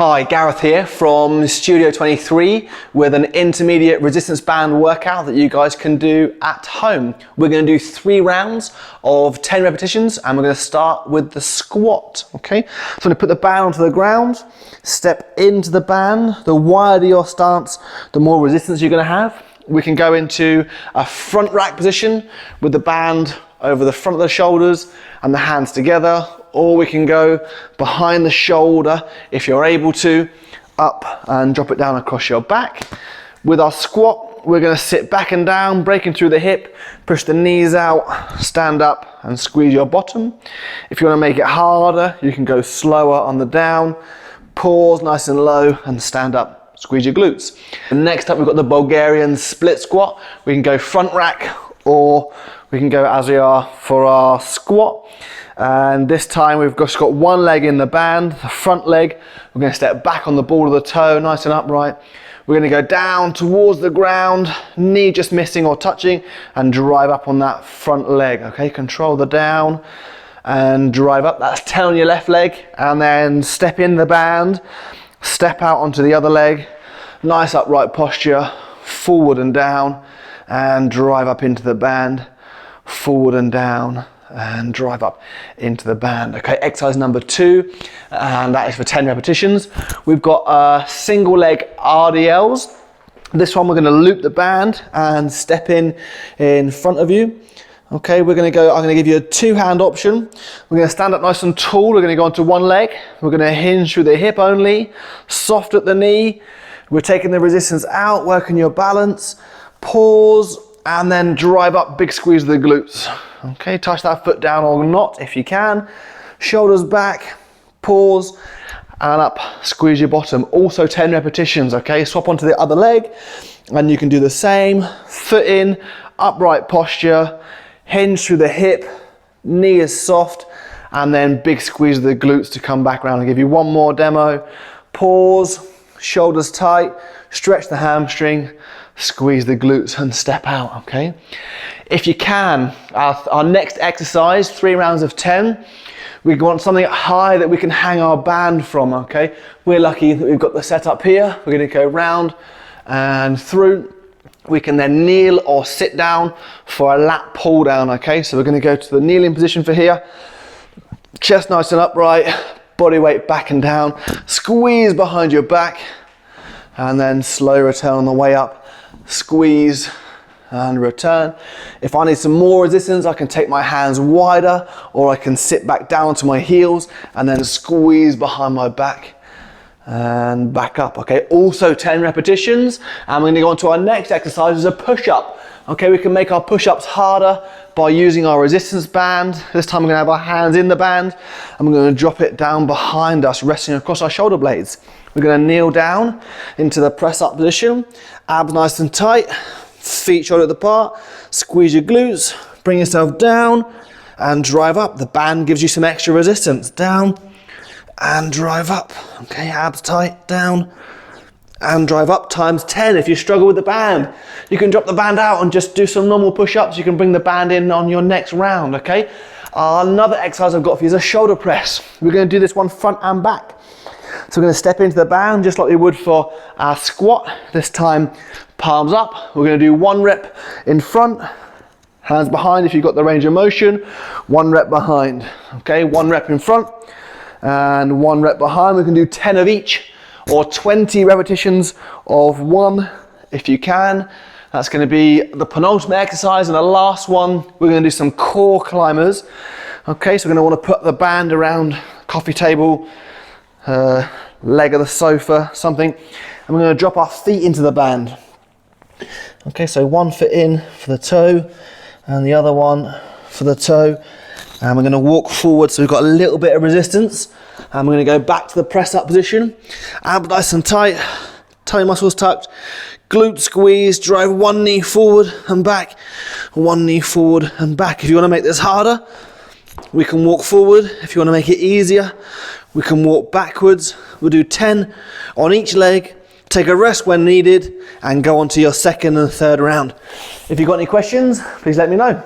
Hi, Gareth here from Studio 23 with an intermediate resistance band workout that you guys can do at home. We're going to do 3 rounds of 10 repetitions and we're going to start with the squat, okay? So I'm going to put the band onto the ground, step into the band. The wider your stance, the more resistance you're going to have. We can go into a front rack position with the band over the front of the shoulders and the hands together, or we can go behind the shoulder if you're able to, up and drop it down across your back. With our squat, we're going to sit back and down, breaking through the hip, push the knees out, stand up and squeeze your bottom. If you want to make it harder, you can go slower on the down, pause nice and low and stand up, squeeze your glutes. And next up we've got the Bulgarian Split Squat. We can go front rack or we can go as we are for our squat. And this time we've just got one leg in the band, the front leg. We're going to step back on the ball of the toe, nice and upright. We're going to go down towards the ground, knee just missing or touching, and drive up on that front leg, okay? Control the down and drive up. That's 10 on your left leg, and then step in the band, step out onto the other leg, nice upright posture, forward and down, and drive up into the band, forward and down, and drive up into the band. Okay, exercise number 2, and that is for 10 repetitions. We've got single leg RDLs. This one we're going to loop the band and step in front of you. Okay, we're going to go, I'm going to give you a 2-hand option. We're going to stand up nice and tall. We're going to go onto one leg. We're going to hinge through the hip only, soft at the knee. We're taking the resistance out, working your balance, pause, and then drive up, big squeeze of the glutes. Okay, touch that foot down or not if you can. Shoulders back, pause, and up, squeeze your bottom. Also 10 repetitions, okay? Swap onto the other leg, and you can do the same. Foot in, upright posture, hinge through the hip, knee is soft, and then big squeeze of the glutes to come back around. I'll give you one more demo. Pause, shoulders tight, stretch the hamstring, squeeze the glutes and step out, okay? If you can, our next exercise, 3 rounds of 10, we want something high that we can hang our band from, okay? We're lucky that we've got the setup here. We're gonna go round and through. We can then kneel or sit down for a lat pull down, okay? So we're gonna go to the kneeling position for here. Chest nice and upright, body weight back and down. Squeeze behind your back and then slow return on the way up. Squeeze and return. If I need some more resistance, I can take my hands wider, or I can sit back down to my heels and then squeeze behind my back and back up, okay? Also 10 repetitions, and we're going to go on to our next exercise, is a push-up. Okay, we can make our push-ups harder by using our resistance band. This time we're going to have our hands in the band and we're going to drop it down behind us, resting across our shoulder blades. We're going to kneel down into the press-up position, abs nice and tight, feet shoulder apart, squeeze your glutes, bring yourself down and drive up. The band gives you some extra resistance. Down and drive up. Okay, abs tight, down and drive up times 10. If you struggle with the band, you can drop the band out and just do some normal push-ups. You can bring the band in on your next round, okay? Another exercise I've got for you is a shoulder press. We're going to do this one front and back. So we're going to step into the band just like we would for our squat. This time, palms up. We're going to do 1 rep in front, hands behind if you've got the range of motion, 1 rep behind. Okay, 1 rep in front and 1 rep behind. We can do 10 of each or 20 repetitions of 1 if you can. That's going to be the penultimate exercise, and the last one, we're going to do some core climbers. Okay, so we're going to want to put the band around coffee table, leg of the sofa, something, and we're going to drop our feet into the band. Okay, so 1 foot in for the toe and the other one for the toe, and we're going to walk forward so we've got a little bit of resistance, and we're going to go back to the press up position, abs nice and tight, toe muscles tucked, glute squeeze, drive 1 knee forward and back, 1 knee forward and back. If you want to make this harder, we can walk forward. If you want to make it easier, we can walk backwards. We'll do 10 on each leg, take a rest when needed, and go on to your second and third round. If you've got any questions, please let me know.